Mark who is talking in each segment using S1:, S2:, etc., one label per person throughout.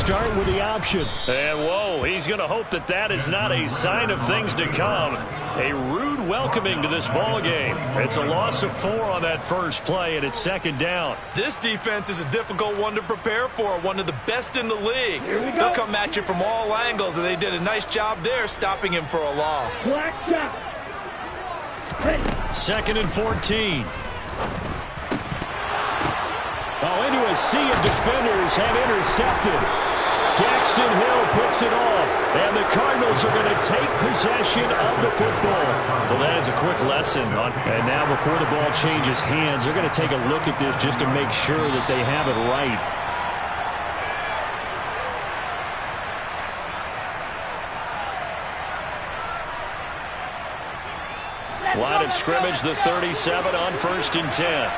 S1: start with the option.
S2: And whoa, he's going to hope that that is not a sign of things to come. A rude welcoming to this ball game. It's a loss of 4 on that first play, and it's second down.
S3: This defense is a difficult one to prepare for, one of the best in the league. They'll come at you from all angles, and they did a nice job there stopping him for a loss.
S2: Second and 14.
S1: Into a sea of defenders and intercepted. Daxton Hill picks it off, and the Cardinals are going to take possession of the football.
S2: Well, that is a quick lesson. And now before the ball changes hands, they're going to take a look at this just to make sure that they have it right. Line of scrimmage, the 37 on 1st and 10.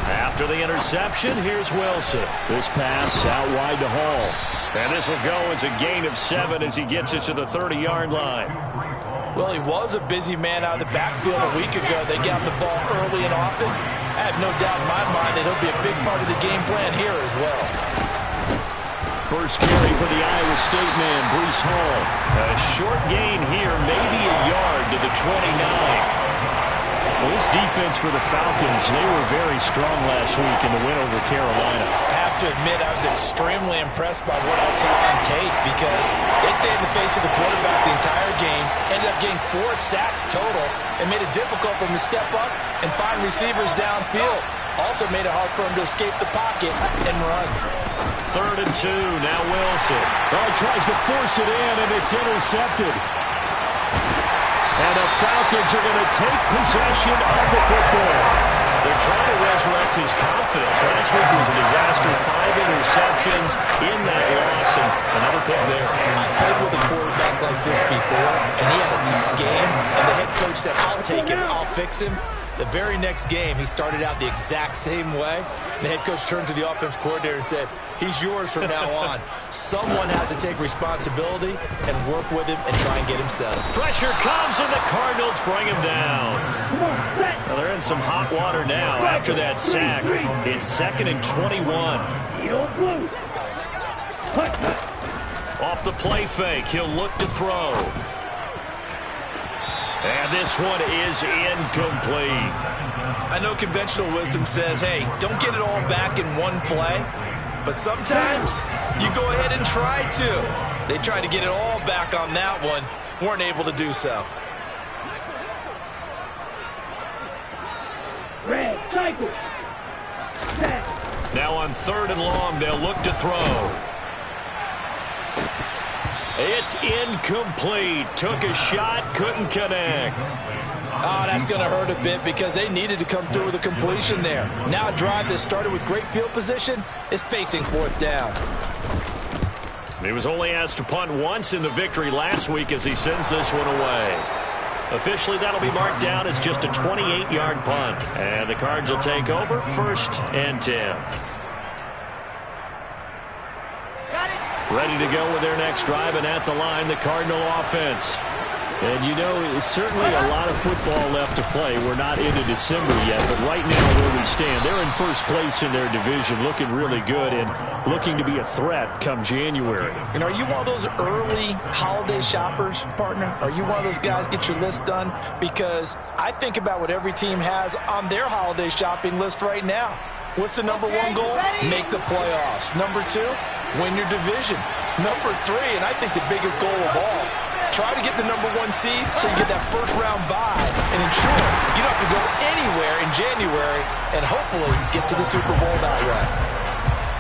S2: After the interception, here's Wilson. This pass out wide to Hall. And this will go as a gain of 7 as he gets it to the 30-yard line.
S3: Well, he was a busy man out of the backfield a week ago. They got the ball early and often. I have no doubt in my mind that he'll be a big part of the game plan here as well.
S2: First carry for the Iowa State man, Breece Hall. A short gain here, maybe a yard to the 29. Well, this defense for the Falcons, they were very strong last week in the win over Carolina.
S3: I have to admit, I was extremely impressed by what I saw on tape because they stayed in the face of the quarterback the entire game, ended up getting 4 sacks total, and made it difficult for him to step up and find receivers downfield. Also made it hard for him to escape the pocket and run.
S2: 3rd and 2, now Wilson.
S1: Tries to force it in, and it's intercepted. And the Falcons are going to take possession of the football.
S2: They're trying to resurrect his confidence. Last week was a disaster. 5 interceptions in that loss, and another pick there.
S3: I played with a quarterback like this before, and he had a tough game, and the head coach said, I'll take him, I'll fix him. The very next game, he started out the exact same way. The head coach turned to the offense coordinator and said, he's yours from now on. Someone has to take responsibility and work with him and try and get him settled.
S2: Pressure comes, and the Cardinals bring him down. Well, they're in some hot water now after that sack. It's 2nd and 21. Off the play fake, he'll look to throw. And this one is incomplete.
S3: I know conventional wisdom says, hey, don't get it all back in one play. But sometimes you go ahead and try to. They tried to get it all back on that one. Weren't able to do so.
S2: Now on 3rd and long, they'll look to throw. It's incomplete. Took a shot, couldn't connect.
S3: Oh, that's going to hurt a bit because they needed to come through with a completion there. Now a drive that started with great field position is facing 4th down.
S2: He was only asked to punt once in the victory last week as he sends this one away. Officially, that'll be marked down as just a 28-yard punt. And the Cards will take over 1st and 10. Ready to go with their next drive, and at the line, the Cardinal offense.
S1: And, you know, it's certainly a lot of football left to play. We're not into December yet, but right now where we stand, they're in first place in their division, looking really good and looking to be a threat come January.
S3: And are you one of those early holiday shoppers, partner? Are you one of those guys get your list done? Because I think about what every team has on their holiday shopping list right now. What's the number 1 goal? Make the playoffs. Number 2, win your division. Number 3, and I think the biggest goal of all, try to get the number 1 seed so you get that first-round bye and ensure you don't have to go anywhere in January and hopefully get to the Super Bowl that way.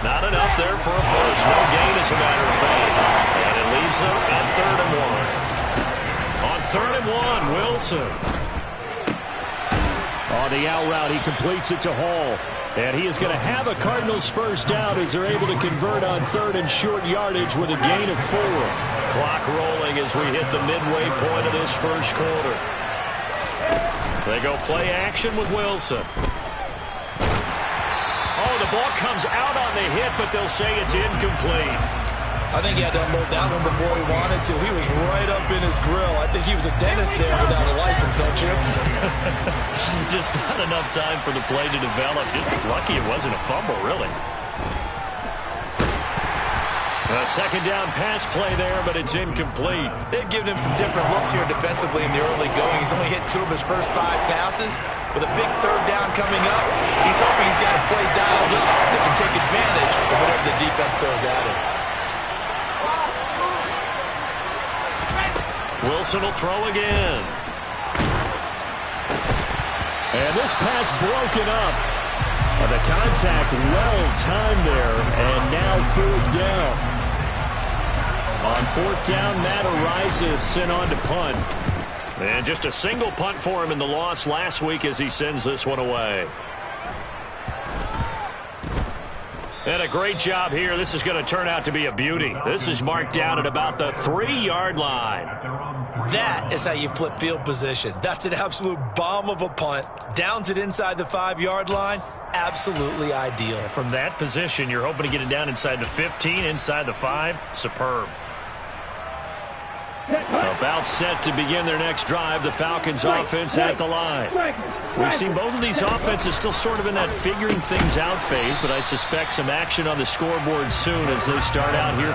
S2: Not enough there for a first. No gain, as a matter of fact. And it leaves them at 3rd and 1. On 3rd and 1, Wilson.
S1: On the out route, he completes it to Hall. And he is going to have a Cardinals first down as they're able to convert on 3rd and short yardage with a gain of 4.
S2: Clock rolling as we hit the midway point of this first quarter. They go play action with Wilson. Oh, the ball comes out on the hit, but they'll say it's incomplete.
S3: I think he had to unload that one before he wanted to. He was right up in his grill. I think he was a dentist there without a license, don't you?
S2: Just not enough time for the play to develop. Just lucky it wasn't a fumble, really. A second down pass play there, but it's incomplete.
S3: They've given him some different looks here defensively in the early going. He's only hit 2 of his first 5 passes. With a big third down coming up, he's hoping he's got a play dialed up that can take advantage of whatever the defense throws at him.
S2: Wilson will throw again.
S1: And this pass broken up. The contact well-timed there, and now 4th down. On 4th down, Matt Araiza sent on to punt.
S2: And just a single punt for him in the loss last week as he sends this one away. And a great job here. This is going to turn out to be a beauty. This is marked down at about the 3-yard line.
S3: That is how you flip field position. That's an absolute bomb of a punt. Downs it inside the 5-yard line. Absolutely ideal.
S2: From that position, you're hoping to get it down inside the 15, inside the 5. Superb.
S1: About set to begin their next drive, the Falcons offense at the line.
S2: We've seen both of these offenses still sort of in that figuring things out phase, but I suspect some action on the scoreboard soon as they start out here.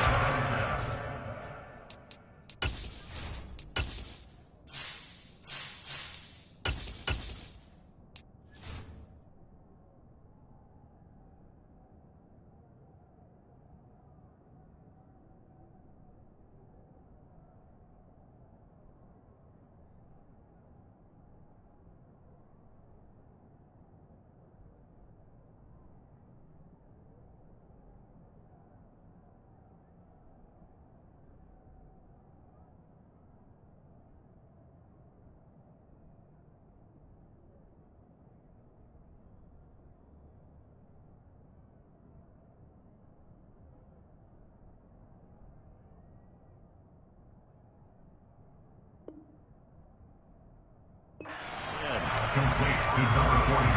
S4: Complete to number 49.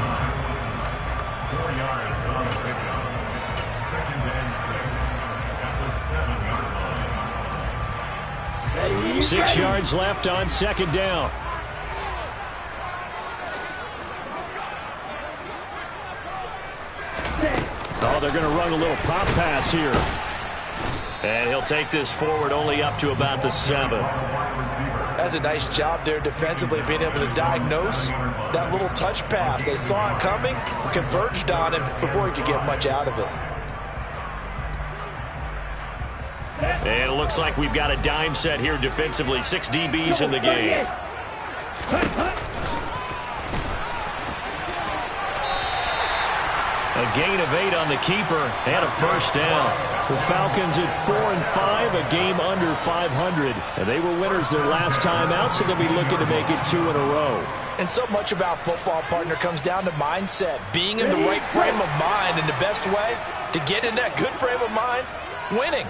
S4: 4 yards on the pickup. 2nd and 6 at the 7-yard line.
S1: 6 yards left on 2nd down. Oh, they're going to run a little pop pass here.
S2: And he'll take this forward only up to about the 7.
S3: That's a nice job there defensively, being able to diagnose that little touch pass. They saw it coming, converged on him before he could get much out of it.
S2: And it looks like we've got a dime set here defensively. 6 DBs in the game. A gain of 8 on the keeper and a first down.
S1: The Falcons at 4-5, a game under 500. And they were winners their last time out, so they'll be looking to make it 2 in a row.
S3: And so much about football, partner, comes down to mindset. Being in the right frame of mind, and the best way to get in that good frame of mind, winning.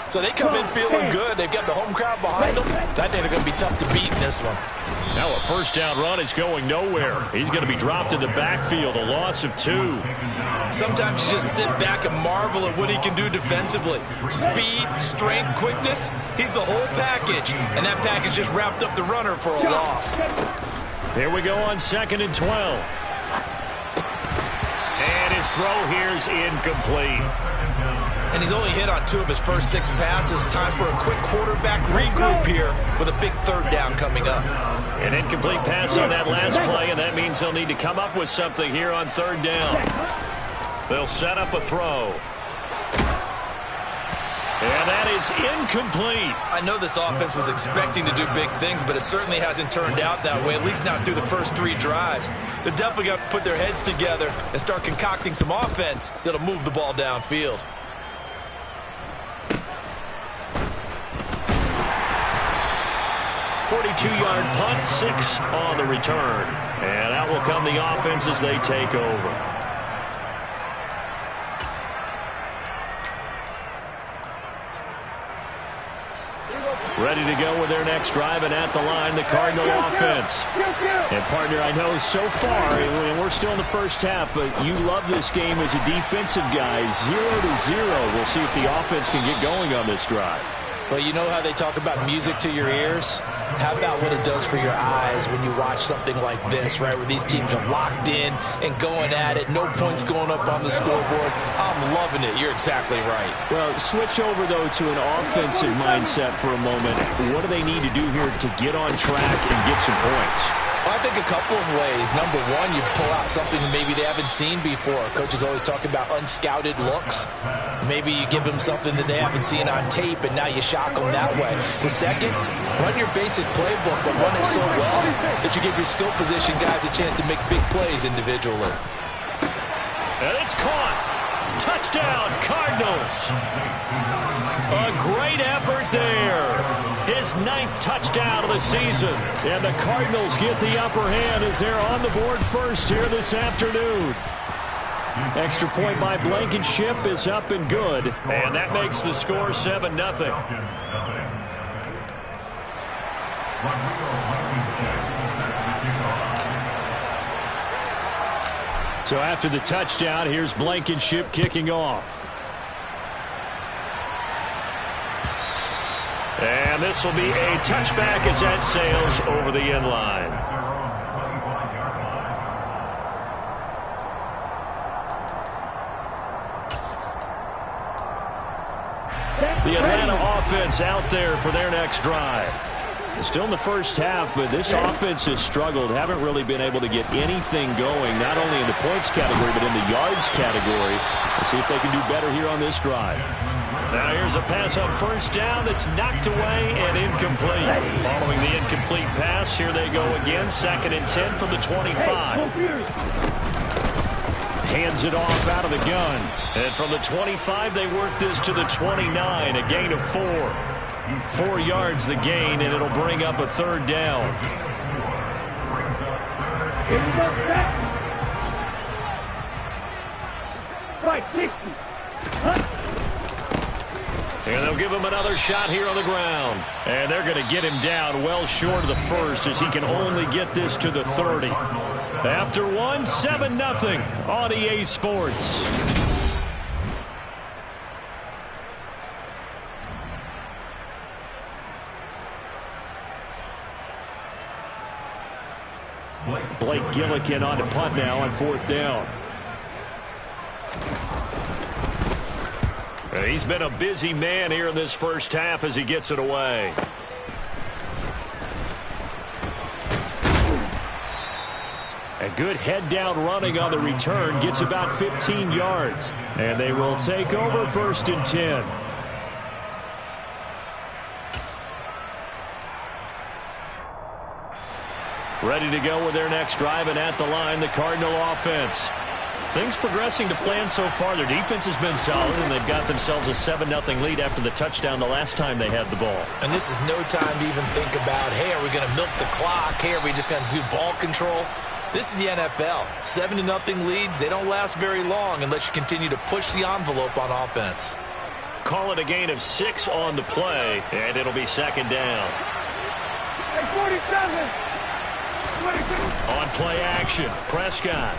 S3: So they come in feeling good. They've got the home crowd behind them. I think they're going to be tough to beat in this one.
S2: Now a first down run is going nowhere. He's going to be dropped in the backfield, a loss of 2.
S3: Sometimes you just sit back and marvel at what he can do defensively. Speed, strength, quickness, he's the whole package. And that package just wrapped up the runner for a loss.
S2: Here we go on 2nd and 12. And his throw here's incomplete.
S3: And he's only hit on 2 of his first 6 passes. Time for a quick quarterback regroup here with a big 3rd down coming up.
S2: An incomplete pass on that last play, and that means they'll need to come up with something here on 3rd down. They'll set up a throw. And that is incomplete.
S3: I know this offense was expecting to do big things, but it certainly hasn't turned out that way, at least not through the first 3 drives. They're definitely going to have to put their heads together and start concocting some offense that'll move the ball downfield.
S2: .42-yard punt, 6 on the return. And out will come the offense as they take over.
S1: Ready to go with their next drive, and at the line, the Cardinal offense. And, partner, I know so far, and we're still in the first half, but you love this game as a defensive guy. 0-0. We'll see if the offense can get going on this drive.
S3: Well, you know how they talk about music to your ears? How about what it does for your eyes when you watch something like this, right, where these teams are locked in and going at it, no points going up on the scoreboard? I'm loving it. You're exactly right.
S1: Well, switch over, though, to an offensive mindset for a moment. What do they need to do here to get on track and get some points?
S3: Well, I think a couple of ways. Number one, you pull out something that maybe they haven't seen before. Coaches always talk about unscouted looks. Maybe you give them something that they haven't seen on tape, and now you shock them that way. The second, run your basic playbook, but run it so well that you give your skill position guys a chance to make big plays individually.
S1: And it's caught. Touchdown, Cardinals. A great effort there. His 9th touchdown of the season. And the Cardinals get the upper hand as they're on the board first here this afternoon. Extra point by Blankenship is up and good. And that makes the score 7-0. So after the touchdown, here's Blankenship kicking off. And this will be a touchback as that sails over the end line. The Atlanta offense out there for their next drive. Still in the first half, but this offense has struggled. Haven't really been able to get anything going, not only in the points category, but in the yards category. Let's see if they can do better here on this drive. Now here's a pass on first down that's knocked away and incomplete. Following the incomplete pass, here they go again. 2nd and 10 from the 25. Hands it off out of the gun. And from the 25, they work this to the 29, a gain of 4. 4 yards the gain, and it'll bring up a 3rd down. And they'll give him another shot here on the ground. And they're going to get him down well short of the first as he can only get this to the 30. After 1, 7-0 on EA Sports. Blake Gillikin on to punt now on 4th down. He's been a busy man here in this first half as he gets it away. A good head-down running on the return gets about 15 yards. And they will take over 1st and 10. Ready to go with their next drive, and at the line, the Cardinal offense. Things progressing to plan so far. Their defense has been solid, and they've got themselves a 7-0 lead after the touchdown the last time they had the ball.
S3: And this is no time to even think about, hey, are we going to milk the clock? Hey, are we just going to do ball control? This is the NFL. 7-0 leads, they don't last very long unless you continue to push the envelope on offense.
S1: Call it a gain of 6 on the play, and it'll be 2nd down.
S5: Hey, 47!
S1: On play action, Prescott.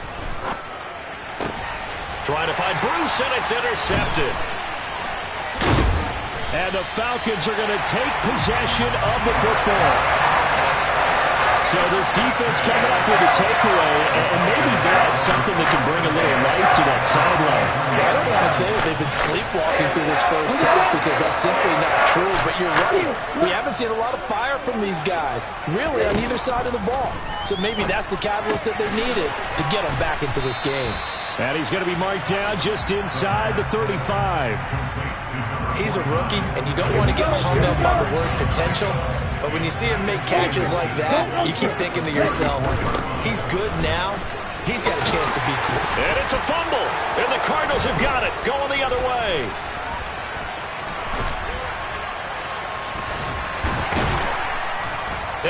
S1: Trying to find Bruce, and it's intercepted. And the Falcons are going to take possession of the football. So this defense coming up with a takeaway, and maybe that's something that can bring a little life to that sideline.
S3: I don't want to say that they've been sleepwalking through this first half because that's simply not true, but you're right. We haven't seen a lot of fire from these guys, really, on either side of the ball. So maybe that's the catalyst that they needed to get them back into this game.
S1: And he's going to be marked down just inside the 35.
S3: He's a rookie, and you don't want to get hung up on the word potential. But when you see him make catches like that, you keep thinking to yourself, he's good now. He's got a chance to be great.
S1: And it's a fumble, and the Cardinals have got it, going the other way.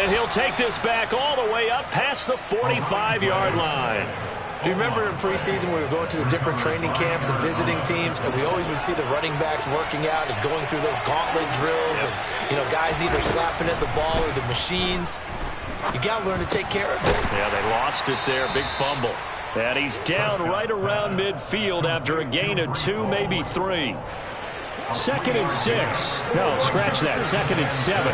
S1: And he'll take this back all the way up past the 45-yard line.
S3: Do you remember in preseason we were going to the different training camps and visiting teams, and we always would see the running backs working out and going through those gauntlet drills, and, you know, guys either slapping at the ball or the machines. You got to learn to take care of it.
S2: Yeah, they lost it there. Big fumble. And he's down right around midfield after a gain of 2, maybe 3.
S1: 2nd and 6. No, scratch that. 2nd and 7.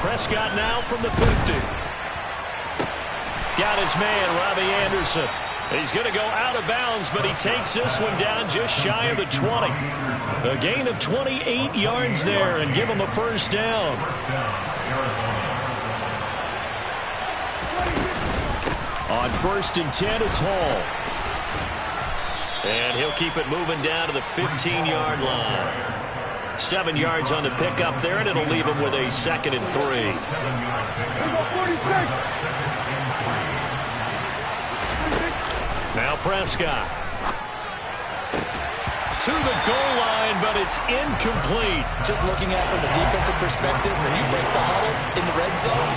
S2: Prescott now from the 50. Got his man, Robbie Anderson. He's going to go out of bounds, but he takes this one down just shy of the 20. A gain of 28 yards there and give him a first down.
S1: On 1st and 10, it's Hall.
S2: And he'll keep it moving down to the 15-yard line. 7 yards on the pickup there, and it'll leave him with a 2nd and 3. Now Prescott. To the goal line, but it's incomplete.
S3: Just looking at it from a defensive perspective, when you break the huddle in the red zone,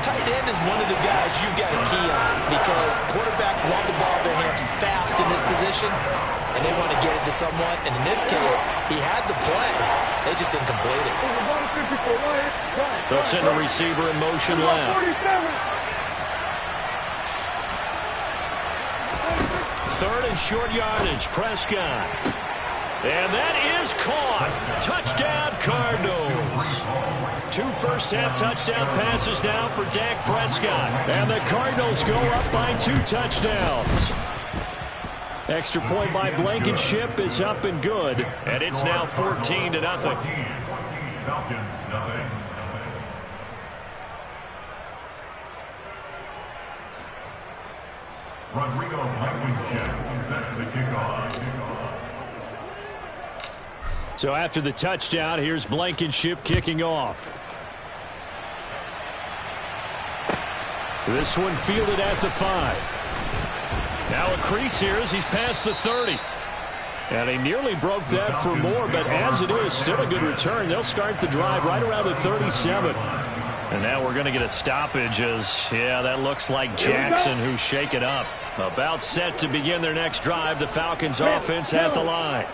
S3: tight end is one of the guys you've got to key on, because quarterbacks want the ball in their hands fast in this position, and they want to get it to someone. And in this case, he had the play. They just didn't complete it.
S2: They'll send a receiver in motion left. 3rd and short yardage, Prescott. And that is caught. Touchdown, Cardinals. 2 first-half touchdown passes now for Dak Prescott.
S1: And the Cardinals go up by 2 touchdowns. Extra point by Blankenship is up and good.
S2: And it's now 14-0.
S4: Falcons, nothing. Rodrigo Blankenship sets the kickoff.
S1: So after the touchdown, here's Blankenship kicking off. This one fielded at the 5.
S2: Now a crease here as he's past the 30.
S1: And he nearly broke that for more, but as it is, still a good return. They'll start the drive right around the 37.
S2: And now we're going to get a stoppage as, yeah, that looks like Jackson who's shaken up.
S1: About set to begin their next drive, the Falcons offense at the line.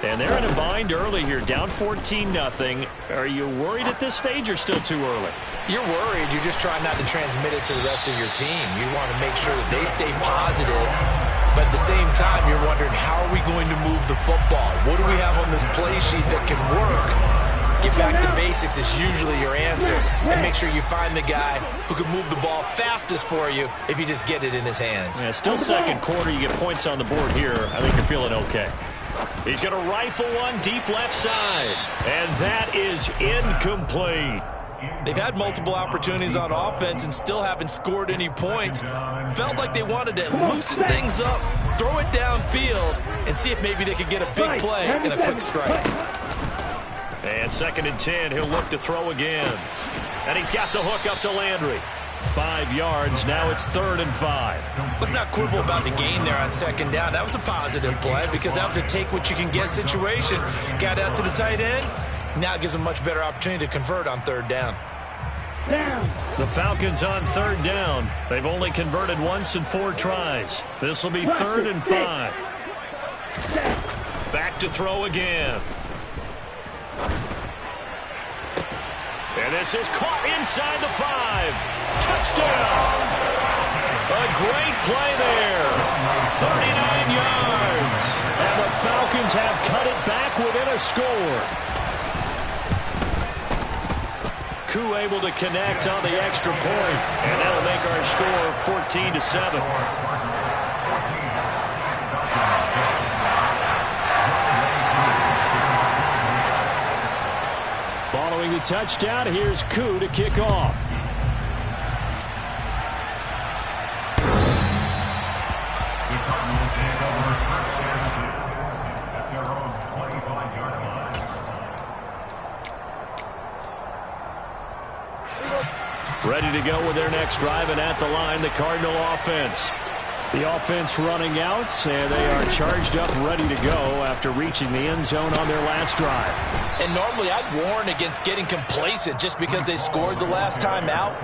S2: And they're in a bind early here, down 14-0. Are you worried at this stage or still too early?
S3: You're worried. You're just trying not to transmit it to the rest of your team. You want to make sure that they stay positive. But at the same time, you're wondering, how are we going to move the football? What do we have on this play sheet that can work? Get back to basics is usually your answer. And make sure you find the guy who can move the ball fastest for you if you just get it in his hands.
S2: Yeah, still second quarter. You get points on the board here. I think you're feeling okay. He's going to rifle one deep left side. And that is incomplete.
S3: They've had multiple opportunities on offense and still haven't scored any points. Felt like they wanted to loosen things up, throw it downfield, and see if maybe they could get a big play and a quick strike.
S2: And 2nd and 10, he'll look to throw again. And he's got the hook up to Landry. 5 yards, now it's 3rd and 5.
S3: Let's not quibble about the gain there on 2nd down. That was a positive play because that was a take-what-you-can-get situation. Got out to the tight end. Now it gives them a much better opportunity to convert on 3rd down.
S2: The Falcons on 3rd down. They've only converted once in 4 tries. This will be 3rd and 5. Back to throw again. And this is caught inside the 5. Touchdown! A great play there. 39 yards.
S1: And the Falcons have cut it back within a score.
S2: Koo able to connect on the extra point, and that'll make our score 14-7.
S1: Following the touchdown, here's Koo to kick off.
S2: Ready to go with their next drive, and at the line, the Cardinal offense.
S1: The offense running out, and they are charged up, ready to go after reaching the end zone on their last drive.
S3: And normally I'd warn against getting complacent just because they scored the last time out.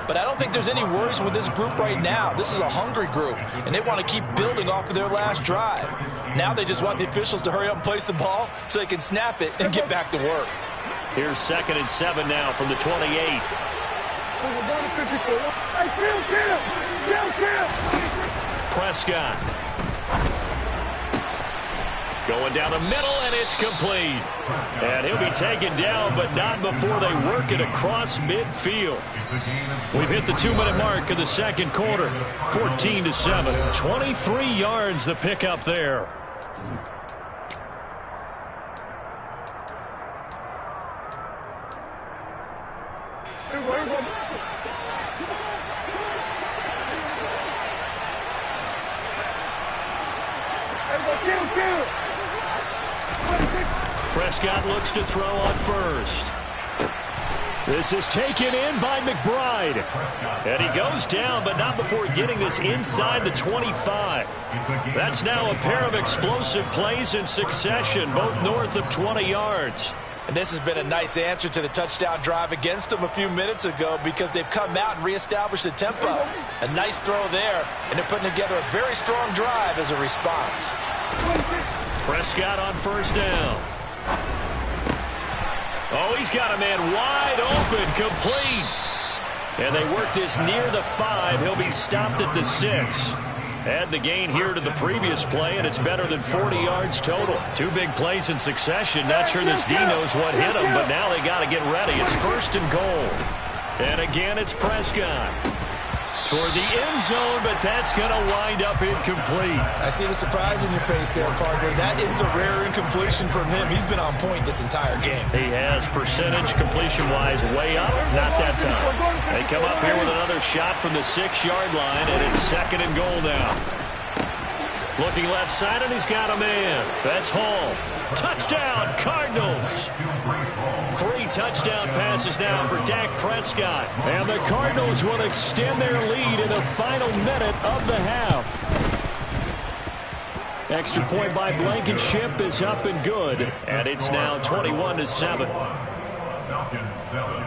S3: But I don't think there's any worries with this group right now. This is a hungry group, and they want to keep building off of their last drive. Now they just want the officials to hurry up and place the ball so they can snap it and get back to work.
S2: Here's 2nd and 7 now from the 28. Prescott. Going down the middle, and it's complete. And he'll be taken down, but not before they work it across midfield. We've hit the 2-minute mark of the second quarter. 14-7. 23 yards the pickup there. Prescott looks to throw on first.
S1: This is taken in by McBride.
S2: And he goes down, but not before getting this inside the 25. That's now a pair of explosive plays in succession, both north of 20 yards.
S3: And this has been a nice answer to the touchdown drive against them a few minutes ago because they've come out and reestablished the tempo. A nice throw there, and they're putting together a very strong drive as a response.
S2: Prescott on first down. Oh, he's got a man wide open, complete. And they work this near the 5. He'll be stopped at the 6. Add the gain here to the previous play, and it's better than 40 yards total. 2 big plays in succession. Not sure this D knows what hit him, but now they got to get ready. It's 1st and goal. And again, it's Prescott. Toward the end zone, but that's going to wind up incomplete.
S3: I see the surprise in your face there, partner. That is a rare incompletion from him. He's been on point this entire game.
S2: He has percentage completion-wise way up. Not that time. They come up here with another shot from the 6-yard line, and it's 2nd and goal now. Looking left side, and he's got a man. That's Hall. Touchdown, Cardinals. 3 touchdown passes now for Dak Prescott.
S1: And the Cardinals will extend their lead in the final minute of the half. Extra point by Blankenship is up and good.
S2: And it's now 21-7.
S4: Falcons 7.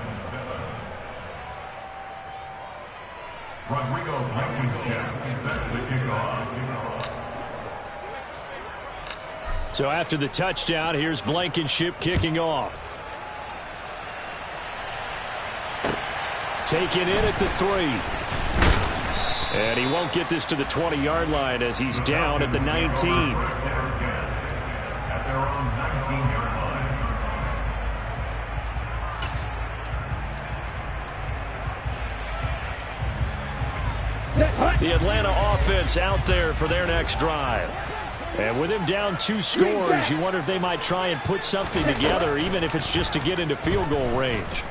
S4: Rodrigo Blankenship set to kick off.
S1: So after the touchdown, here's Blankenship kicking off. Taken in at the 3. And he won't get this to the 20-yard line as he's down at the 19.
S4: At their own 19-yard line.
S1: The Atlanta offense out there for their next drive. And with him down 2 scores, you wonder if they might try and put something together, even if it's just to get into field goal range.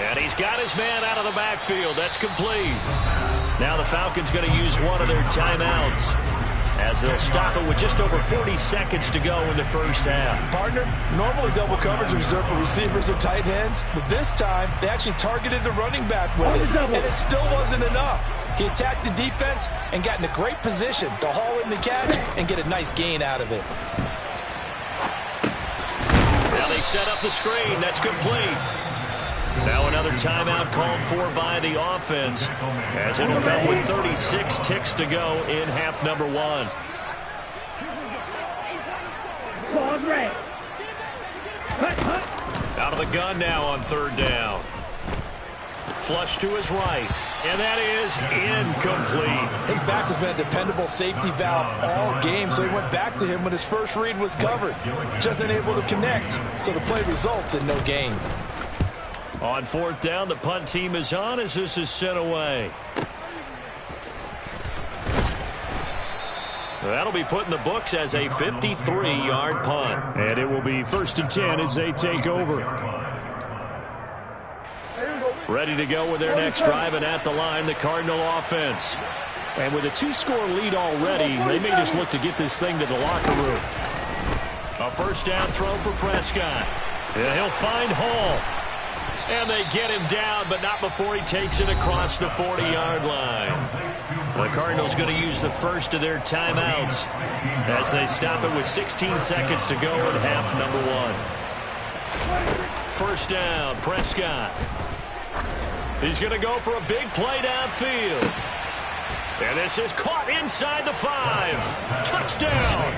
S2: And he's got his man out of the backfield. That's complete. Now the Falcons going to use one of their timeouts as they'll stop it with just over 40 seconds to go in the first half.
S3: Partner, normally double coverage is reserved for receivers or tight ends, but this time they actually targeted the running back with it, and it still wasn't enough. He attacked the defense and got in a great position to haul in the catch and get a nice gain out of it.
S2: Now they set up the screen. That's complete. Now another timeout called for by the offense as it'll come with 36 ticks to go in half number 1. Out of the gun now on 3rd down. Flush to his right, and that is incomplete.
S3: His back has been a dependable safety valve all game, so he went back to him when his first read was covered. Just unable to connect, so the play results in no gain.
S2: On 4th down, the punt team is on as this is sent away. That'll be put in the books as a 53-yard punt.
S1: And it will be 1st and 10 as they take over.
S2: Ready to go with their next drive, and at the line, the Cardinal offense.
S1: And with a 2-score lead already, they may just look to get this thing to the locker room.
S2: A 1st down throw for Prescott. And he'll find Hall. And they get him down, but not before he takes it across the 40-yard line. The Cardinals going to use the first of their timeouts as they stop it with 16 seconds to go in half number 1. First down, Prescott. He's going to go for a big play downfield. And this is caught inside the 5. Touchdown!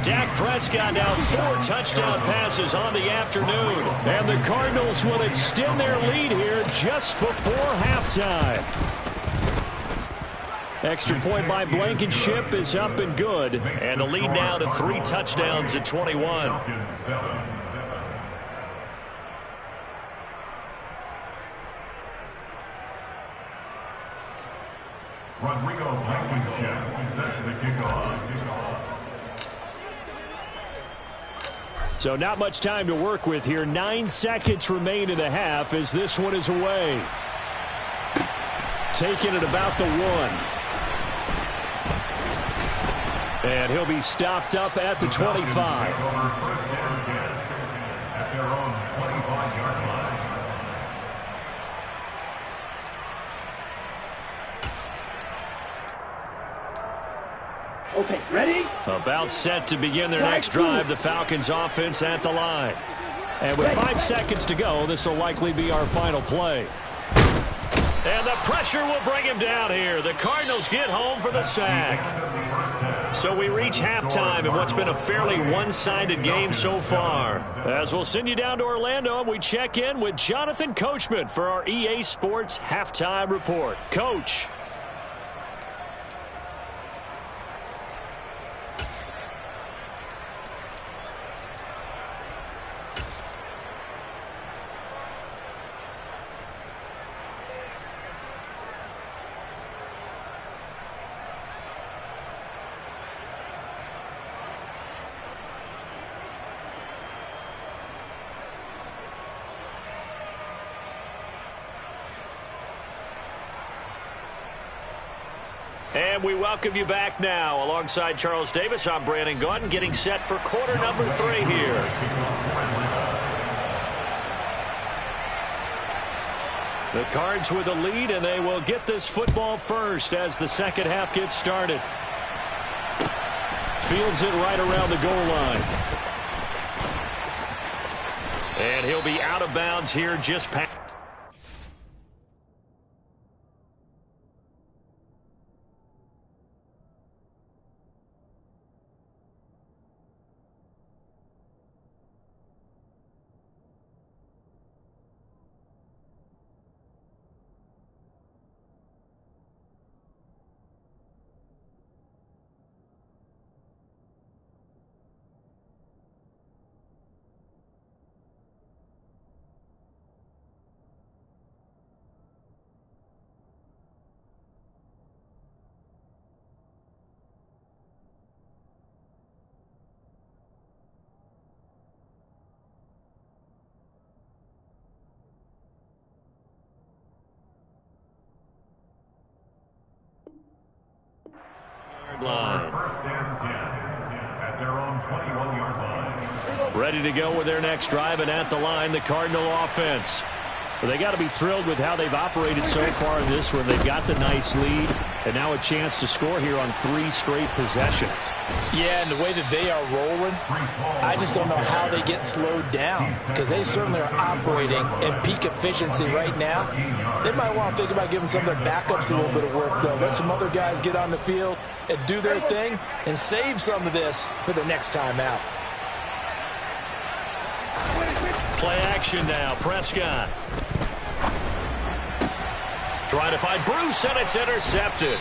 S2: Dak Prescott now 4 touchdown passes on the afternoon.
S1: And the Cardinals will extend their lead here just before halftime. Extra point by Blankenship is up and good.
S2: And the lead now to 3 touchdowns at 21.
S4: Rodrigo Blankenship set to kick off.
S1: So not much time to work with here. 9 seconds remain in the half as this one is away. Taking it about the 1. And he'll be stopped up at the 25.
S4: At their own 25-yard line.
S5: Okay, ready?
S2: About set to begin their next drive, the Falcons offense at the line.
S1: And with 5 seconds to go, this will likely be our final play.
S2: And the pressure will bring him down here. The Cardinals get home for the sack. So we reach halftime in what's been a fairly one-sided game so far. As we'll send you down to Orlando, and we check in with Jonathan Coachman for our EA Sports Halftime Report. Coach. And we welcome you back now. Alongside Charles Davis, I'm Brandon Gaudin, getting set for quarter number 3 here. The Cards with the lead, and they will get this football first as the second half gets started.
S1: Fields it right around the goal line.
S2: And he'll be out of bounds here just past. Line.
S4: First and 10 at their own 21-yard line.
S2: Ready to go with their next drive, and at the line, the Cardinal offense.
S1: Well, they got to be thrilled with how they've operated so far in this one. They've got the nice lead, and now a chance to score here on 3 straight possessions.
S3: Yeah, and the way that they are rolling, I just don't know how they get slowed down, because they certainly are operating at peak efficiency right now. They might want to think about giving some of their backups a little bit of work, though. Let some other guys get on the field and do their thing and save some of this for the next time out.
S2: Play action now, Prescott. Trying to find Bruce, and it's intercepted.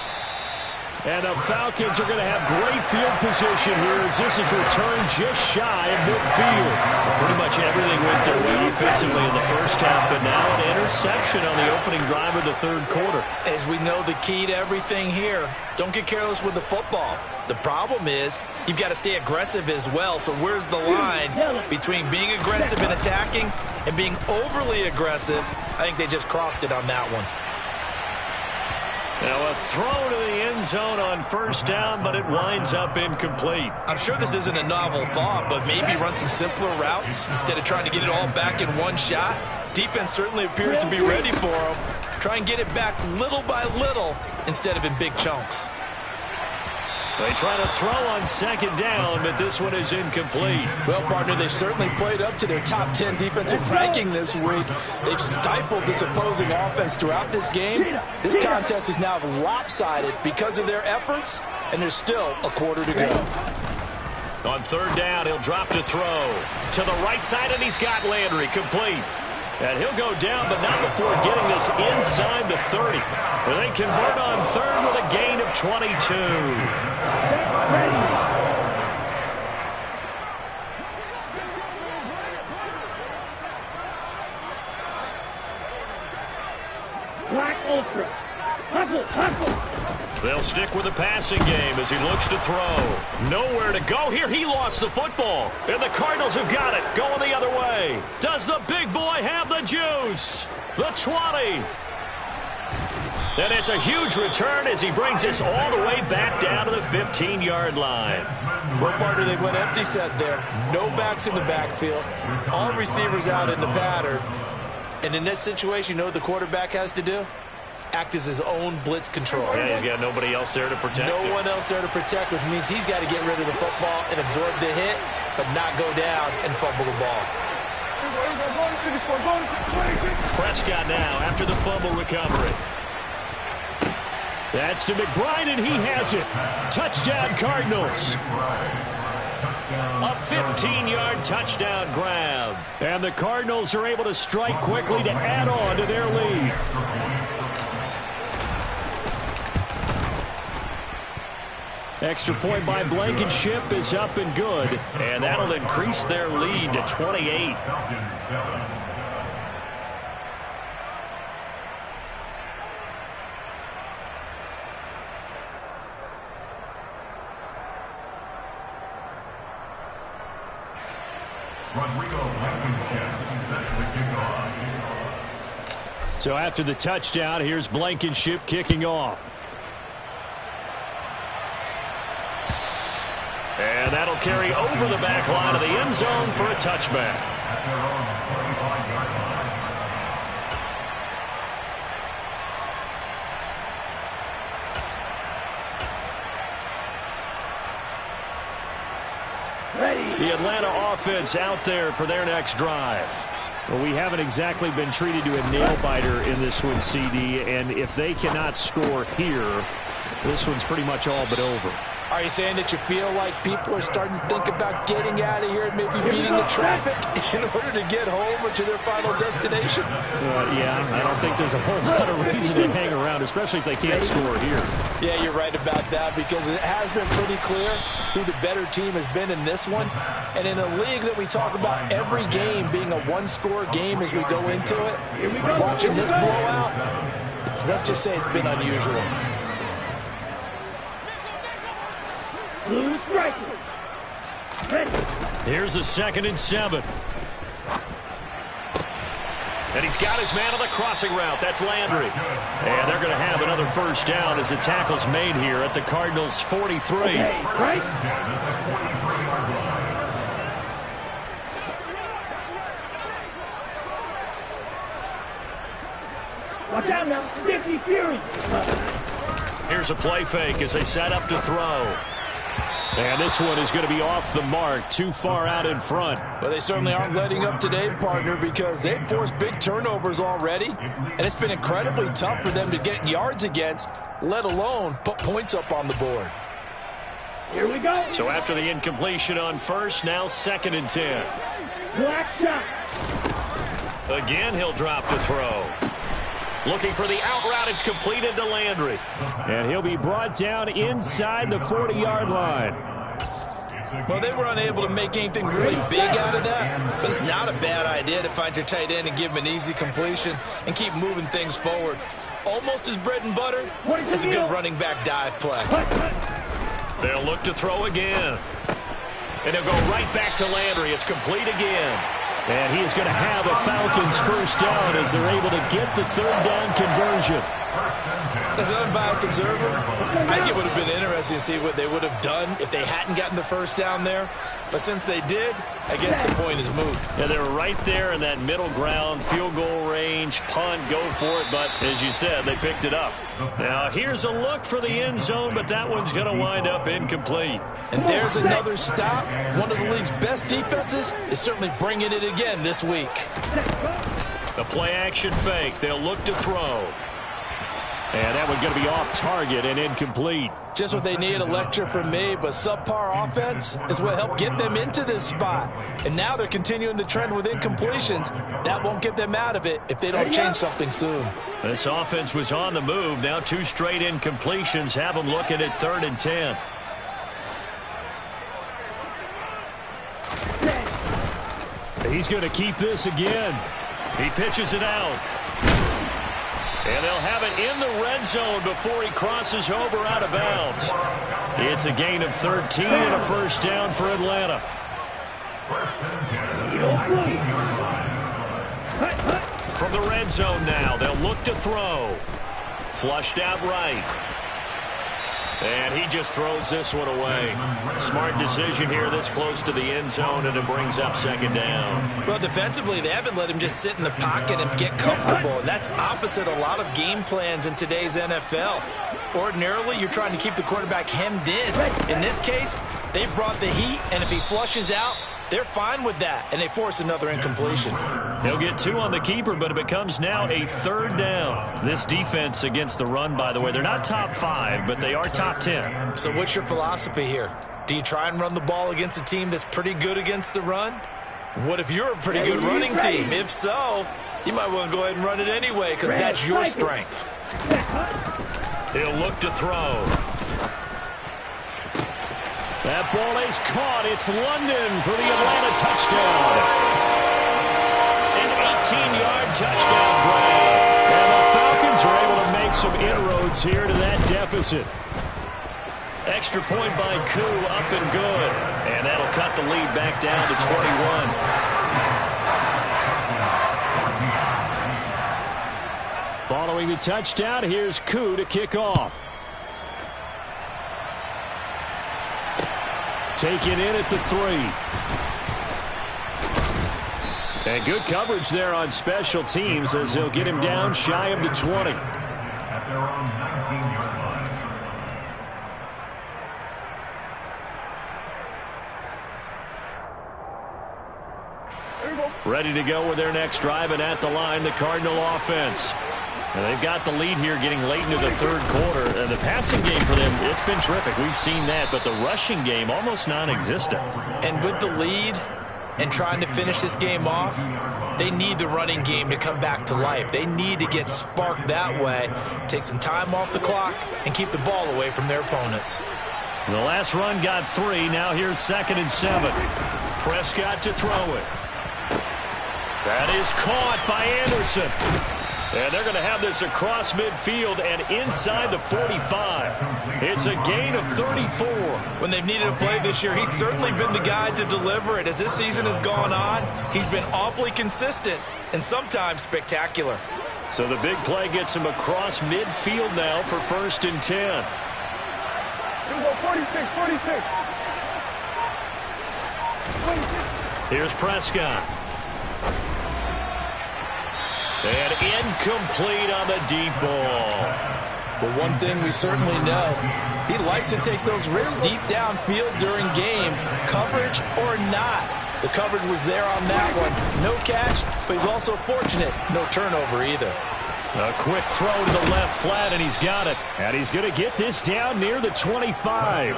S1: And the Falcons are going to have great field position here as this is returned just shy of midfield.
S2: Pretty much everything went their way offensively in the first half, but now an interception on the opening drive of the third quarter.
S3: As we know, the key to everything here, don't get careless with the football. The problem is you've got to stay aggressive as well. So where's the line between being aggressive and attacking and being overly aggressive? I think they just crossed it on that one.
S2: Now a throw to the end zone on first down, but it winds up incomplete.
S3: I'm sure this isn't a novel thought, but maybe run some simpler routes instead of trying to get it all back in one shot. Defense certainly appears to be ready for him. Try and get it back little by little instead of in big chunks.
S2: They try to throw on second down, but this one is incomplete.
S3: Well, partner, they've certainly played up to their top 10 defensive ranking this week. They've stifled this opposing offense throughout this game. This contest is now lopsided because of their efforts, and there's still a quarter to go.
S2: On third down, he'll drop to throw. To the right side, and he's got Landry complete. And he'll go down, but not before getting this inside the 30. They convert on third with a gain of 22.
S5: Black Ultra. Hustle.
S2: They'll stick with the passing game as he looks to throw. Nowhere to go here. He lost the football. And the Cardinals have got it. Going the other way. Does the big boy have the juice? The 20. And it's a huge return as he brings us all the way back down to the 15-yard line.
S3: Well, partner, they went empty set there. No backs in the backfield. All receivers out in the pattern. And in this situation, you know what the quarterback has to do? Act as his own blitz control.
S2: Yeah, he's got nobody else there to protect him.
S3: No one else there to protect, which means he's got to get rid of the football and absorb the hit, but not go down and fumble the ball.
S2: Prescott now after the fumble recovery.
S1: That's to McBride, and he has it. Touchdown, Cardinals.
S2: A 15-yard touchdown grab.
S1: And the Cardinals are able to strike quickly to add on to their lead. Extra point by Blankenship is up and good.
S2: And that'll increase their lead to 28.
S4: Rodrigo Blankenship sets the kickoff.
S1: So after the touchdown, here's Blankenship kicking off.
S2: And that'll carry over the back line of the end zone for a touchback.
S4: At their own 45-yard line.
S1: The Atlanta offense out there for their next drive. Well, we haven't exactly been treated to a nail-biter in this one, CD, and if they cannot score here, this one's pretty much all but over.
S3: Are you saying that you feel like people are starting to think about getting out of here and maybe beating the traffic in order to get home or to their final destination?
S1: Yeah, I don't think there's a whole lot of reason to hang around, especially if they can't score here.
S3: Yeah, you're right about that because it has been pretty clear who the better team has been in this one. And in a league that we talk about every game being a one-score game as we go into it, watching this blowout, let's just say it's been unusual.
S2: Here's a 2nd and 7. And he's got his man on the crossing route. That's Landry. And they're going to have another first down as the tackle's made here at the Cardinals' 43.
S5: Right? Watch out now. 50 Fury.
S2: Here's a play fake as they set up to throw.
S1: And this one is going to be off the mark, too far out in front.
S3: Well, they certainly aren't letting up today, partner, because they've forced big turnovers already, and it's been incredibly tough for them to get yards against, let alone put points up on the board.
S5: Here we go.
S2: So after the incompletion on first, now 2nd and 10.
S5: Black shot.
S2: Again, he'll drop to throw. Looking for the out route. It's completed to Landry.
S1: And he'll be brought down inside the 40-yard line.
S3: Well, they were unable to make anything really big out of that, but it's not a bad idea to find your tight end and give him an easy completion and keep moving things forward. Almost as bread and butter as a good running back dive play.
S2: They'll look to throw again. And they'll go right back to Landry. It's complete again.
S1: And he is going to have a Falcons first down as they're able to get the 3rd down conversion.
S3: As an unbiased observer, I think it would have been interesting to see what they would have done if they hadn't gotten the first down there. But since they did, I guess the point is moot.
S2: Yeah, they were right there in that middle ground, field goal range, punt, go for it. But as you said, they picked it up. Now here's a look for the end zone, but that one's going to wind up incomplete.
S3: And there's another stop. One of the league's best defenses is certainly bringing it again this week.
S2: The play action fake. They'll look to throw.
S1: And that one's going to be off target and incomplete.
S3: Just what they need, a lecture from me, but subpar offense is what helped get them into this spot. And now they're continuing the trend with incompletions. That won't get them out of it if they don't change something soon.
S2: This offense was on the move. Now 2 straight incompletions have them looking at 3rd and 10.
S1: He's going to keep this again.
S2: He pitches it out. And they'll have it in the red zone before he crosses over out of bounds. It's a gain of 13 and a first down for Atlanta. From the red zone now, they'll look to throw. Flushed out right. And he just throws this one away. Smart decision here this close to the end zone, and it brings up 2nd down.
S3: Well, defensively, they haven't let him just sit in the pocket and get comfortable, and that's opposite a lot of game plans in today's NFL. Ordinarily, you're trying to keep the quarterback hemmed in. In this case, they brought the heat, and if he flushes out, they're fine with that, and they force another incompletion.
S2: He'll get 2 on the keeper, but it becomes now a 3rd down. This defense against the run, by the way, they're not top 5, but they are top 10.
S3: So what's your philosophy here? Do you try and run the ball against a team that's pretty good against the run? What if you're a pretty good running team? If so, you might want to go ahead and run it anyway because that's your strength.
S2: He'll look to throw.
S1: That ball is caught. It's London for the Atlanta touchdown.
S2: An 18-yard touchdown grab.
S1: And the Falcons are able to make some inroads here to that deficit.
S2: Extra point by Koo, up and good. And that'll cut the lead back down to 21.
S1: Following the touchdown, here's Koo to kick off. Taken in at the 3. And good coverage there on special teams as he'll get him down shy of the 20.
S4: At their own 19-yard line.
S2: Ready to go with their next drive, and at the line, the Cardinal offense. And they've got the lead here getting late into the 3rd quarter. And the passing game for them, it's been terrific. We've seen that, but the rushing game almost non-existent.
S3: And with the lead and trying to finish this game off, they need the running game to come back to life. They need to get sparked that way, take some time off the clock, and keep the ball away from their opponents.
S2: The last run got 3. Now here's 2nd and 7. Prescott to throw it. That is caught by Anderson. And they're going to have this across midfield and inside the 45. It's a gain of 34.
S3: When they've needed a play this year, he's certainly been the guy to deliver it. As this season has gone on, he's been awfully consistent and sometimes spectacular.
S2: So the big play gets him across midfield now for 1st and 10.
S5: Here we go, 46, 46. 46.
S2: Here's Prescott. And incomplete on the deep ball.
S3: But one thing we certainly know, he likes to take those risks deep downfield during games, coverage or not. The coverage was there on that one. No catch, but he's also fortunate. No turnover either.
S2: A quick throw to the left flat, and he's got it.
S1: And he's going to get this down near the 25.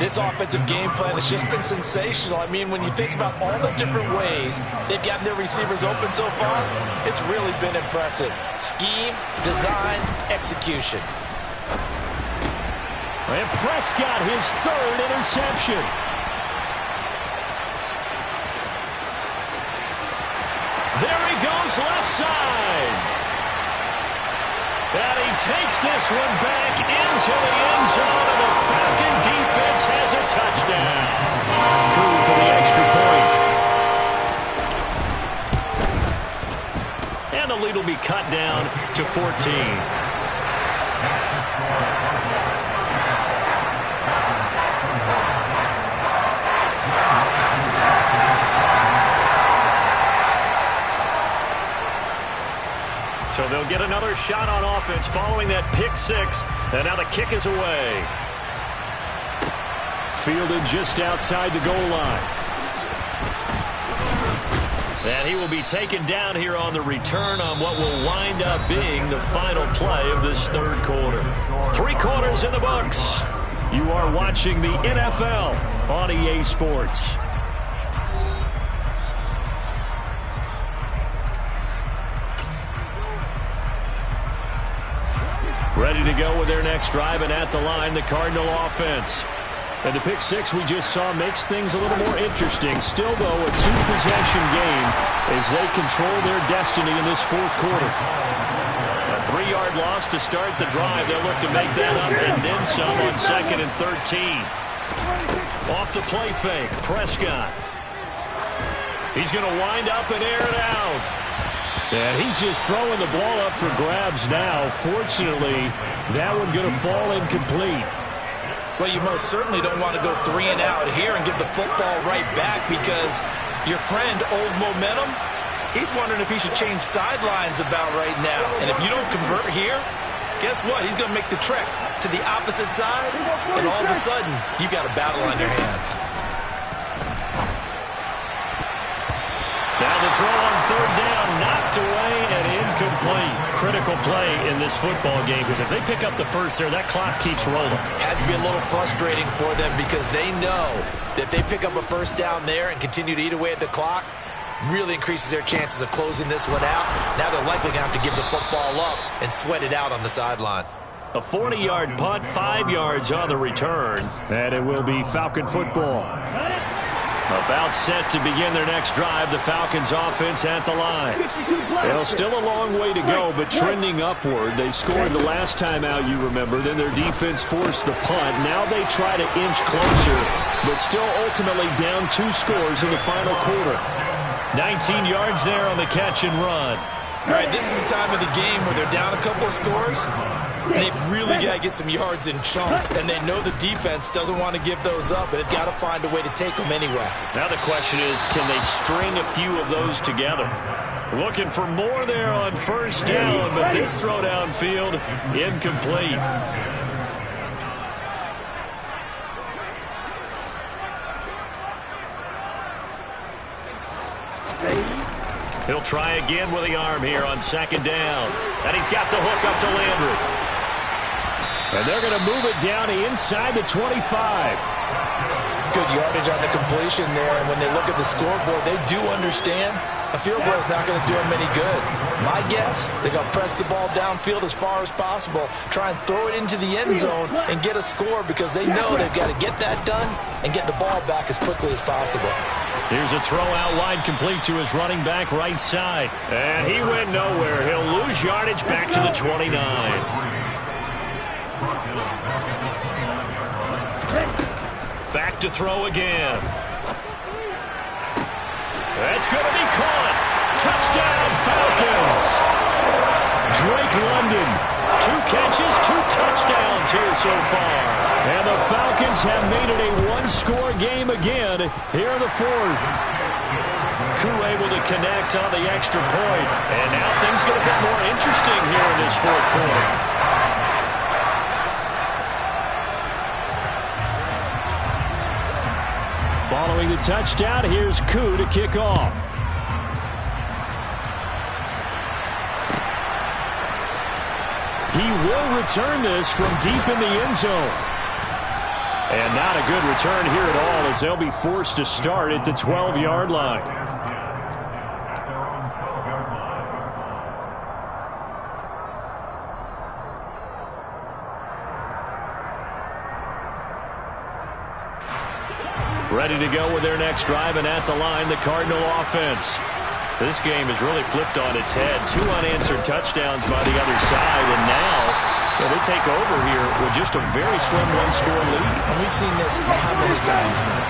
S3: This offensive game plan has just been sensational. I mean, when you think about all the different ways they've gotten their receivers open so far, it's really been impressive. Scheme, design, execution.
S1: And Prescott, his 3rd interception.
S2: There he goes, left side. And he takes this one back into the end zone, and the Falcon defense has a touchdown.
S1: Cool for the extra point.
S2: And the lead lead will be cut down to 14. So they'll get another shot on offense following that pick six. And now the kick is away.
S1: Fielded just outside the goal line.
S2: And he will be taken down here on the return on what will wind up being the final play of this third quarter. 3 quarters in the books.
S1: You are watching the NFL on EA Sports.
S2: Ready to go with their next drive, and at the line, the Cardinal offense.
S1: And the pick six we just saw makes things a little more interesting. Still, though, a 2-possession game as they control their destiny in this fourth quarter.
S2: A 3-yard loss to start the drive. They'll look to make that up and then some on 2nd and 13. Off the play fake, Prescott. He's going to wind up and air it out.
S1: And he's just throwing the ball up for grabs now. Fortunately, that one going to fall incomplete.
S3: Well, you most certainly don't want to go 3 and out here and give the football right back, because your friend, Old Momentum, he's wondering if he should change sidelines about right now. And if you don't convert here, guess what? He's going to make the trek to the opposite side, and all of a sudden, you've got a battle on your hands.
S2: Now the throw on 3rd down, knocked away and incomplete.
S1: Critical play in this football game, because if they pick up the first there, that clock keeps rolling.
S3: Has to be a little frustrating for them, because they know that if they pick up a first down there and continue to eat away at the clock, really increases their chances of closing this one out. Now they're likely going to have to give the football up and sweat it out on the sideline.
S2: A 40-yard punt, 5 yards on the return.
S1: And it will be Falcon football.
S2: About set to begin their next drive, the Falcons offense at the line.
S1: Well, still a long way to go, but trending upward. They scored the last time out, you remember. Then their defense forced the punt. Now they try to inch closer, but still ultimately down 2 scores in the final quarter.
S2: 19 yards there on the catch and run.
S3: All right, this is the time of the game where they're down a couple of scores, and they've really got to get some yards in chunks, and they know the defense doesn't want to give those up, but they've got to find a way to take them anyway.
S2: Now the question is, can they string a few of those together? Looking for more there on 1st down, but this throw downfield, incomplete. He'll try again with the arm here on 2nd down. And he's got the hook up to Landry.
S1: And they're going to move it down inside the 25.
S3: Good yardage on the completion there, and when they look at the scoreboard, they do understand a field goal is not going to do them any good. My guess, they're going to press the ball downfield as far as possible, try and throw it into the end zone and get a score, because they know they've got to get that done and get the ball back as quickly as possible.
S2: Here's a throw out wide, complete to his running back right side. And he went nowhere. He'll lose yardage back to the 29. Back to throw again. That's going to be caught. Touchdown, Falcons.
S1: Drake London.
S2: 2 catches, 2 touchdowns here so far.
S1: And the Falcons have made it a 1-score game again here in the 4th.
S2: Koo able to connect on the extra point. And now things get a bit more interesting here in this 4th quarter.
S1: Following the touchdown, here's Koo to kick off. He will return this from deep in the end zone. And not a good return here at all, as they'll be forced to start at the 12-yard line.
S2: Ready to go with their next drive, and at the line, the Cardinal offense. This game has really flipped on its head. 2 unanswered touchdowns by the other side, and now they take over here with just a very slim 1-score lead.
S3: And we've seen this how many times now?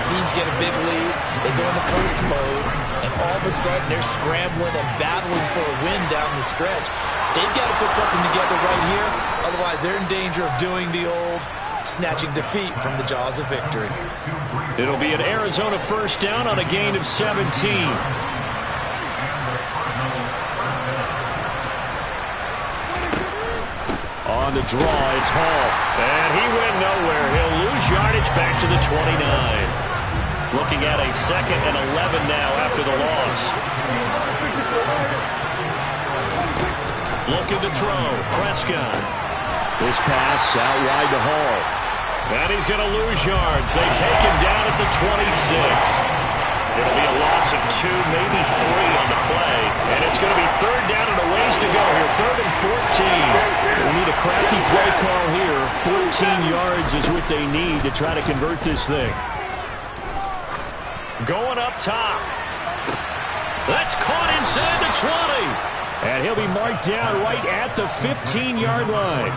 S3: Teams get a big lead, they go into coast mode, and all of a sudden they're scrambling and battling for a win down the stretch. They've got to put something together right here. Otherwise, they're in danger of doing the old snatching defeat from the jaws of victory.
S1: It'll be an Arizona first down on a gain of 17. On the draw, it's Hall. And he went nowhere. He'll lose yardage back to the 29. Looking at a 2nd and 11 now after the loss. Looking to throw. Prescott. This pass out wide to Hall. And he's going to lose yards. They take him down at the 26. It'll be a loss of 2, maybe 3 on the play. And it's going to be 3rd down and a ways to go here. 3rd and 14. We need a crafty play call here. 14 yards is what they need to try to convert this thing. Going up top. That's caught inside the 20. And he'll be marked down right at the 15-yard line.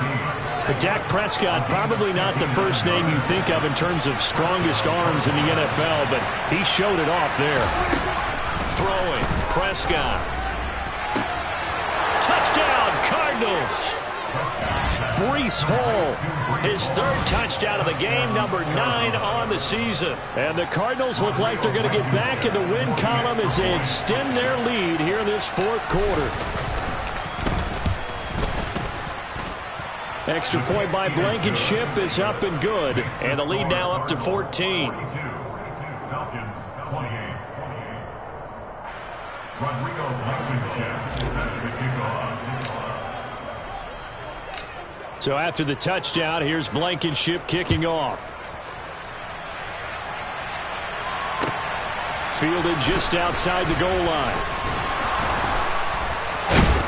S1: But Dak Prescott, probably not the first name you think of in terms of strongest arms in the NFL, but he showed it off there. Throwing, Prescott. Touchdown, Cardinals. Breece Hall, his 3rd touchdown of the game, number 9 on the season. And the Cardinals look like they're going to get back in the win column as they extend their lead here in this 4th quarter. Extra point by Blankenship is up and good. And the lead now up to 14.
S4: Falcons 28. Rodrigo Blankenship set to kick off.
S1: So after the touchdown, here's Blankenship kicking off. Fielded just outside the goal line.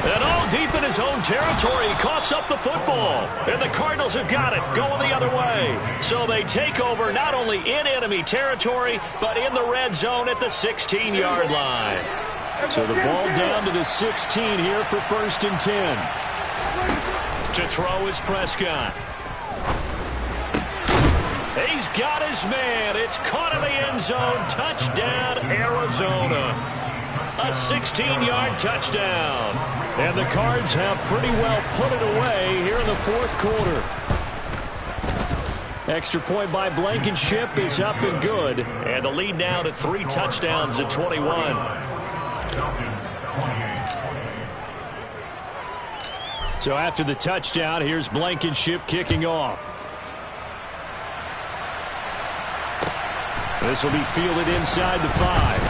S1: And all deep in his own territory, he coughs up the football. And the Cardinals have got it, going the other way. So they take over not only in enemy territory, but in the red zone at the 16-yard line. So the ball down to the 16 here for 1st and 10. To throw is Prescott. He's got his man. It's caught in the end zone. Touchdown, Arizona. A 16-yard touchdown. And the Cards have pretty well put it away here in the 4th quarter. Extra point by Blankenship is up and good. And the lead now to 3 touchdowns at 21. So after the touchdown, here's Blankenship kicking off. This will be fielded inside the 5.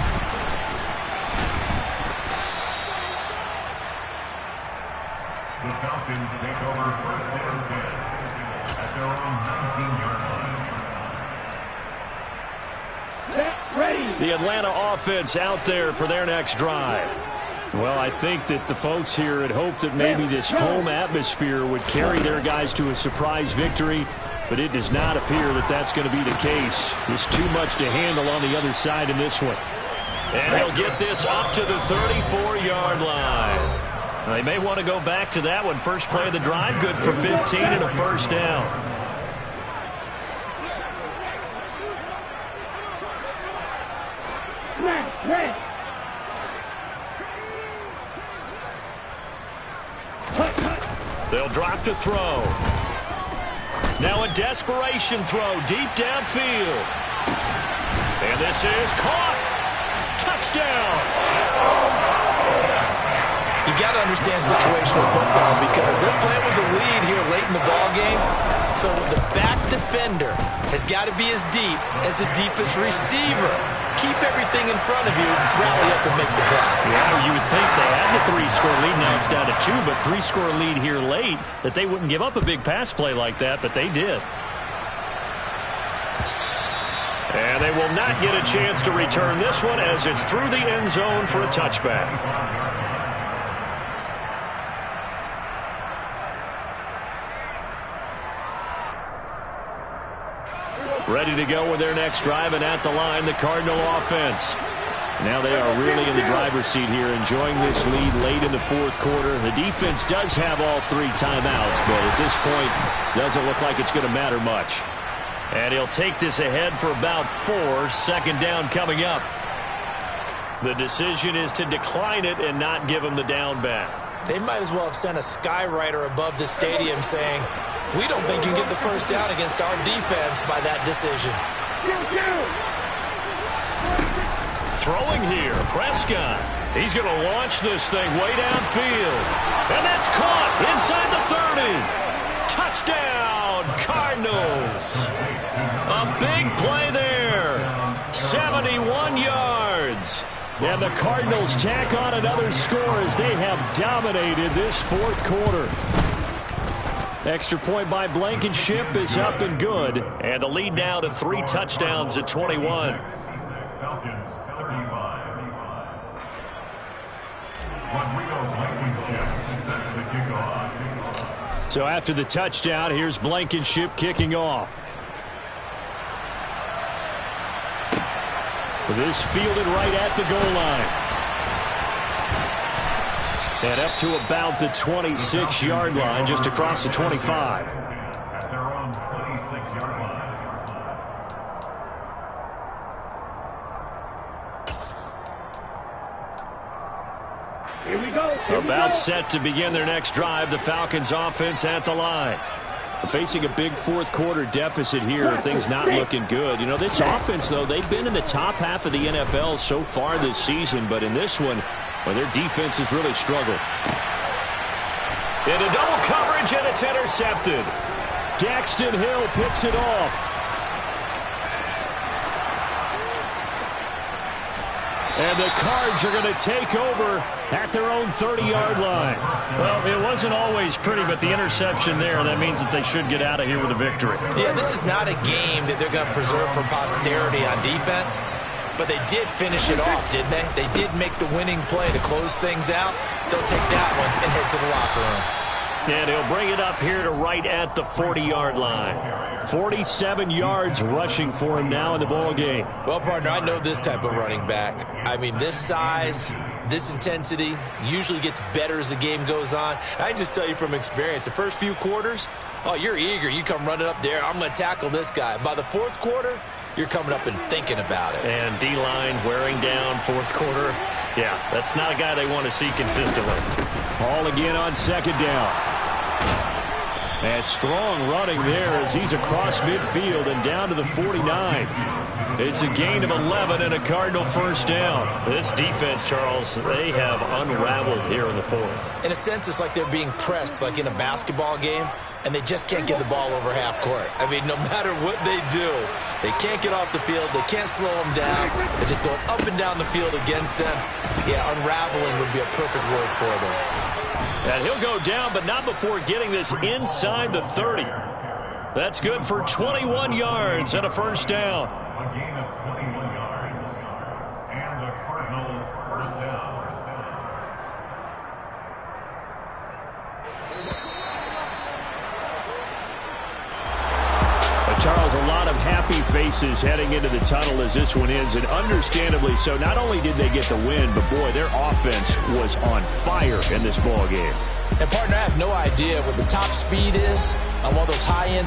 S4: The Falcons take over 1st and 10 at their own 19-yard line.
S1: The Atlanta offense out there for their next drive. Well, I think that the folks here had hoped that maybe this home atmosphere would carry their guys to a surprise victory, but it does not appear that that's going to be the case. There's too much to handle on the other side in this one. And he'll get this up to the 34-yard line. They may want to go back to that one. First play of the drive, good for 15 and a 1st down. They'll drop to throw. Now a desperation throw deep downfield. And this is caught. Touchdown.
S3: You got to understand situational football because they're playing with the lead here late in the ball game. So the back defender has got to be as deep as the deepest receiver. Keep everything in front of you, rally up and make the play.
S1: Yeah, you would think they had the 3-score lead. Now it's down to 2, but 3-score lead here late, that they wouldn't give up a big pass play like that, but they did. And they will not get a chance to return this one as it's through the end zone for a touchback. Ready to go with their next drive, and at the line, the Cardinal offense. Now they are really in the driver's seat here, enjoying this lead late in the 4th quarter. The defense does have all 3 timeouts, but at this point, doesn't look like it's going to matter much. And he'll take this ahead for about 4. 2nd down coming up.
S2: The decision is to decline it and not give him the down back.
S3: They might as well have sent a skywriter above the stadium saying, we don't think you can get the first down against our defense by that decision.
S2: Throwing here, Prescott. He's going to launch this thing way downfield. And that's caught inside the 30. Touchdown, Cardinals. A big play there. 71 yards.
S1: And the Cardinals tack on another score as they have dominated this fourth quarter. Extra point by Blankenship is up and good.
S2: And the lead now to 3 touchdowns at 21.
S4: Falcons 35. Rodrigo Blankenship is set to kick off.
S1: So after the touchdown, here's Blankenship kicking off. This fielded right at the goal line. And up to about the 26-yard line, just across the 25.
S4: At their own 26-yard line.
S5: Here we go.
S1: About set to begin their next drive, the Falcons offense at the line. Facing a big fourth quarter deficit here, things not looking good. You know, this offense, though, they've been in the top half of the NFL so far this season, but in this one, well, their defense has really struggled.
S2: Into double coverage, and it's intercepted.
S1: Daxton Hill picks it off. And the Cards are going to take over at their own 30-yard line.
S2: Well, it wasn't always pretty, but the interception there, that means that they should get out of here with a victory.
S3: Yeah, this is not a game that they're going to preserve for posterity on defense, but they did finish it off, didn't they? They did make the winning play to close things out. They'll take that one and head to the locker room.
S1: And he'll bring it up here to right at the 40-yard line. 47 yards rushing for him now in the ball game.
S3: Well, partner, I know this type of running back. I mean, this size, this intensity usually gets better as the game goes on. I just tell you from experience, the first few quarters, oh, you're eager. You come running up there, I'm going to tackle this guy. By the fourth quarter, you're coming up and thinking about it.
S2: And D-line wearing down fourth quarter. Yeah, that's not a guy they want to see consistently.
S1: All again on second down. And strong running there as he's across midfield and down to the 49. It's a gain of 11 and a Cardinal first down.
S2: This defense, Charles, they have unraveled here in the fourth.
S3: In a sense, it's like they're being pressed like in a basketball game, and they just can't get the ball over half court. I mean, no matter what they do, they can't get off the field. They can't slow them down. They're just going up and down the field against them. Yeah, unraveling would be a perfect word for them.
S1: And he'll go down, but not before getting this inside the 30. That's good for 21 yards and a first down.
S4: A gain of 21 yards. And the Cardinal first down.
S1: Charles, a lot of happy faces heading into the tunnel as this one ends, and understandably so. Not only did they get the win, but boy, their offense was on fire in this ball game.
S3: And partner, I have no idea what the top speed is on one of those high-end